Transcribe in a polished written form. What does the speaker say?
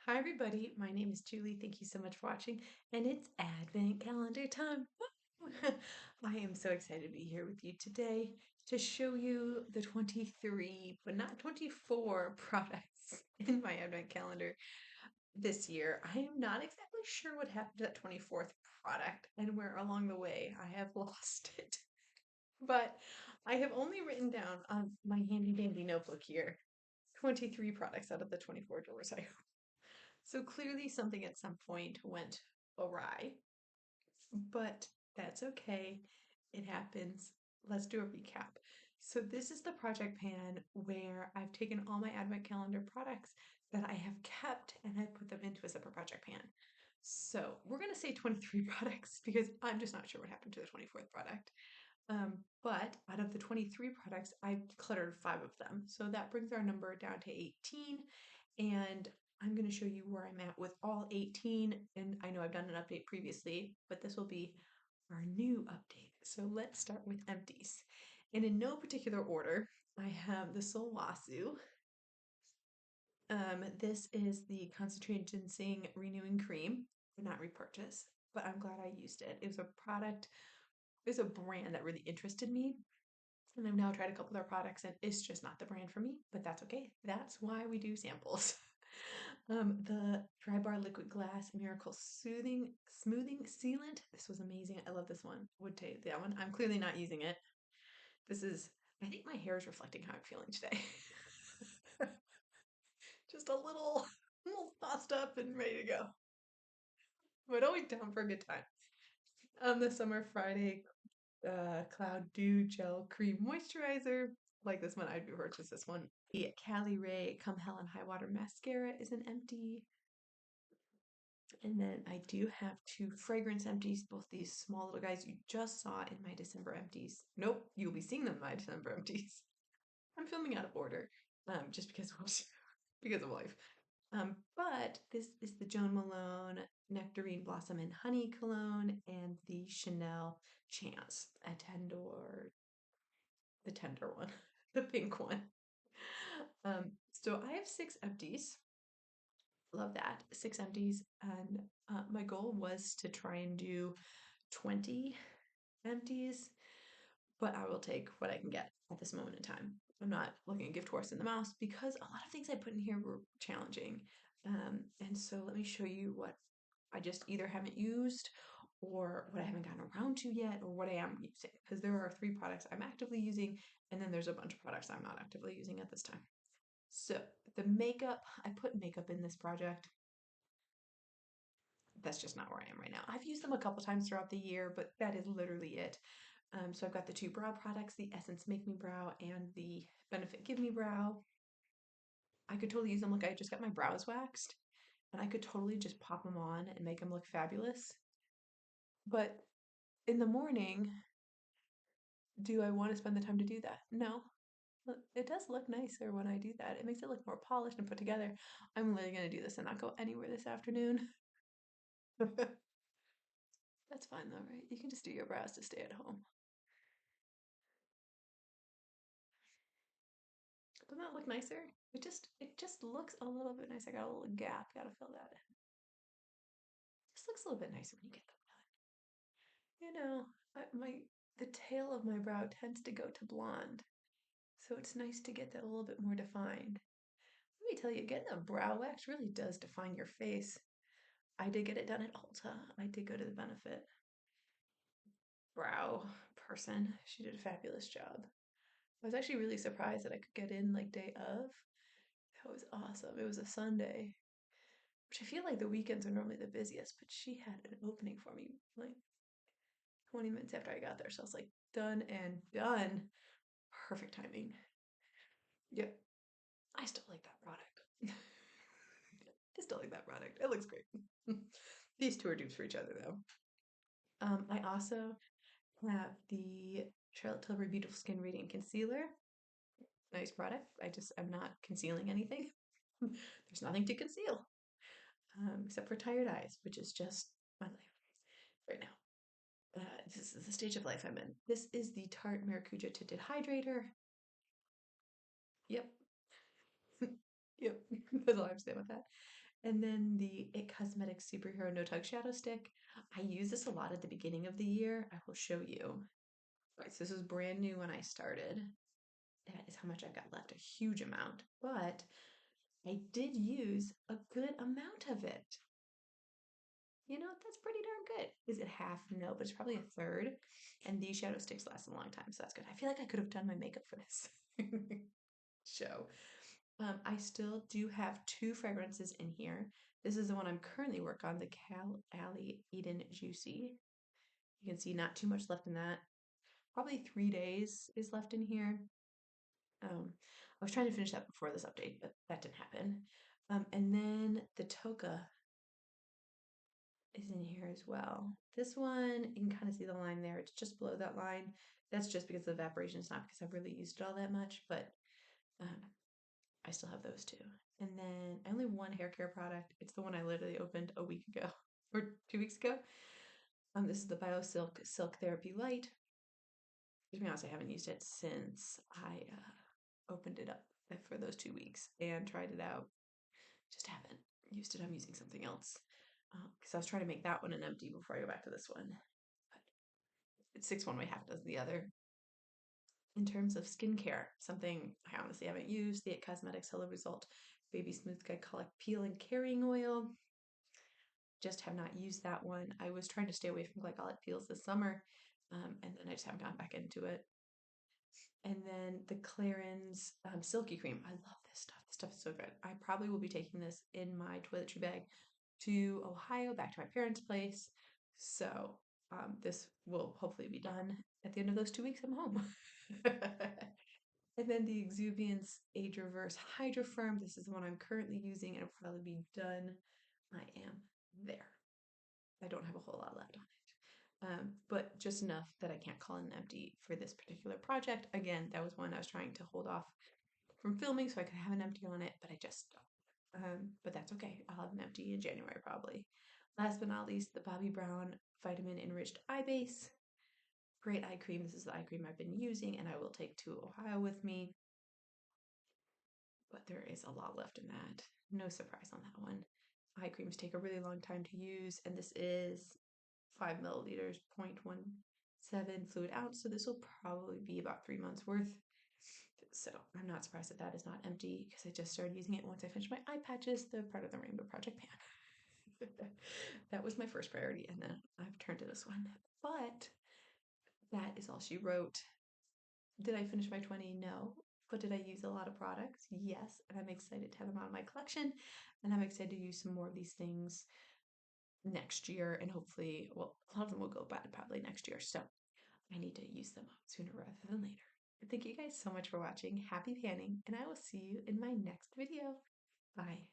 Hi, everybody. My name is Julie. Thank you so much for watching, and it's Advent Calendar time. Woo! I am so excited to be here with you today to show you the 23, but not 24 products in my Advent Calendar this year. I am not exactly sure what happened to that 24th product and where along the way I have lost it. But I have only written down on my handy dandy notebook here 23 products out of the 24 doors I. So clearly something at some point went awry, but that's okay. It happens. Let's do a recap. So this is the project pan where I've taken all my advent calendar products that I have kept and I put them into a separate project pan. So we're going to say 23 products because I'm just not sure what happened to the 24th product. But out of the 23 products, I cluttered 5 of them. So that brings our number down to 18. And I'm going to show you where I'm at with all 18. And I know I've done an update previously, but this will be our new update. So let's start with empties. And in no particular order, I have the Solwasu. This is the concentrated ginseng renewing cream, not repurchase, but I'm glad I used it. It was a product, it was a brand that really interested me. And I've now tried a couple of their products and it's just not the brand for me, but that's okay. That's why we do samples. The Dry Bar Liquid Glass Miracle Smoothing Sealant. This was amazing. I love this one. Would take that one. I'm clearly not using it. This is, I think my hair is reflecting how I'm feeling today. Just a little tossed up and ready to go. But always down for a good time. The Summer Friday Cloud Dew Gel Cream Moisturizer. Like this one, I'd purchase this one. The Cali Ray Come Hell and High Water Mascara is an empty. And then I do have 2 fragrance empties, both these small little guys you just saw in my December empties. Nope, you'll be seeing them in my December empties. I'm filming out of order, just because because of life. But this is the Joan Malone Nectarine Blossom and Honey Cologne and the Chanel Chance, the tender one, the pink one. So I have 6 empties. Love that. 6 empties. And my goal was to try and do 20 empties, but I will take what I can get at this moment in time. I'm not looking at gift horse in the mouse because a lot of things I put in here were challenging. And so let me show you what I just either haven't used or what I haven't gotten around to yet or what I am using. Because there are 3 products I'm actively using, and then there's a bunch of products I'm not actively using at this time. So the makeup, I put makeup in this project. That's just not where I am right now. I've used them a couple times throughout the year, but that is literally it. So I've got the 2 brow products, the Essence Make Me Brow and the Benefit Give Me Brow. I could totally use them. Look, I just got my brows waxed, and I could totally just pop them on and make them look fabulous. But in the morning, do I want to spend the time to do that? No. It does look nicer when I do that. It makes it look more polished and put together. I'm literally going to do this and not go anywhere this afternoon. That's fine though, right? You can just do your brows to stay at home. Doesn't that look nicer? It just looks a little bit nicer. I got a little gap. Gotta fill that in. Just looks a little bit nicer when you get them done. The tail of my brow tends to go to blonde, so it's nice to get that a little bit more defined. Let me tell you, getting a brow wax really does define your face. I did get it done at Ulta. I did go to the Benefit brow person. She did a fabulous job. I was actually really surprised that I could get in like day of. That was awesome. It was a Sunday, which I feel like the weekends are normally the busiest, but she had an opening for me like 20 minutes after I got there. So I was like, done and done. Perfect timing. Yep. I still like that product. I still like that product. It looks great. These 2 are dupes for each other though. I also have the Charlotte Tilbury Beautiful Skin Radiant Concealer. Nice product. I'm not concealing anything. There's nothing to conceal. Except for tired eyes, which is just my life right now. This is the stage of life I'm in. This is the Tarte Maracuja Tinted Hydrator. Yep. Yep. That's all I have to say about that. And then the It Cosmetics Superhero No Tug Shadow Stick. I use this a lot at the beginning of the year. I will show you. Right, so this was brand new when I started. That is how much I've got left, a huge amount. But I did use a good amount of it. You know, that's pretty darn good. Is it half? No, but it's probably a third. And these shadow sticks last a long time, so that's good. I feel like I could have done my makeup for this show. I still do have two fragrances in here. This is the one I'm currently working on, the Cal Alley Eden Juicy. You can see not too much left in that. Probably 3 days is left in here. I was trying to finish that before this update, but that didn't happen. And then the Toka is in here as well. This one, you can kind of see the line there. It's just below that line. That's just because of evaporation. It's not because I've really used it all that much, but um, I still have those two. And then I only have one hair care product. It's the one I literally opened a week ago or 2 weeks ago. This is the BioSilk Silk Therapy Light. To be honest, I haven't used it since I opened it up for those 2 weeks and tried it out. Just haven't used it. I'm using something else because I was trying to make that one an empty before I go back to this one. But it's six one way, half dozen the other. In terms of skincare, something I honestly haven't used, the It Cosmetics Hello Result Baby Smooth Glycolic Peel and Carrying Oil. Just have not used that one. I was trying to stay away from glycolic peels this summer, and then I just haven't gone back into it. And then the Clarins Silky Cream. I love this stuff. This stuff is so good. I probably will be taking this in my toiletry bag to Ohio, back to my parents' place. So this will hopefully be done at the end of those 2 weeks. I'm home. And then the Exuviance Age Reverse Hydro Firm. This is the one I'm currently using and it'll probably be done. I am there. I don't have a whole lot left on it. But just enough that I can't call it an empty for this particular project. Again, that was one I was trying to hold off from filming so I could have an empty on it, but I just don't. But that's okay. I'll have an empty in January probably. Last but not least, the Bobbi Brown Vitamin Enriched Eye Base. Great eye cream. This is the eye cream I've been using and I will take to Ohio with me. But there is a lot left in that. No surprise on that one. Eye creams take a really long time to use, and this is 5 milliliters, 0.17 fluid ounce, so this will probably be about 3 months worth. So I'm not surprised that that is not empty because I just started using it once I finished my eye patches, the part of the Rainbow Project pan. That was my first priority, and then I've turned to this one. But that is all she wrote. Did I finish my 20? No. But did I use a lot of products? Yes. And I'm excited to have them out of my collection. And I'm excited to use some more of these things next year. And hopefully, well, a lot of them will go bad probably next year. So I need to use them sooner rather than later. Thank you guys so much for watching. Happy panning. And I will see you in my next video. Bye.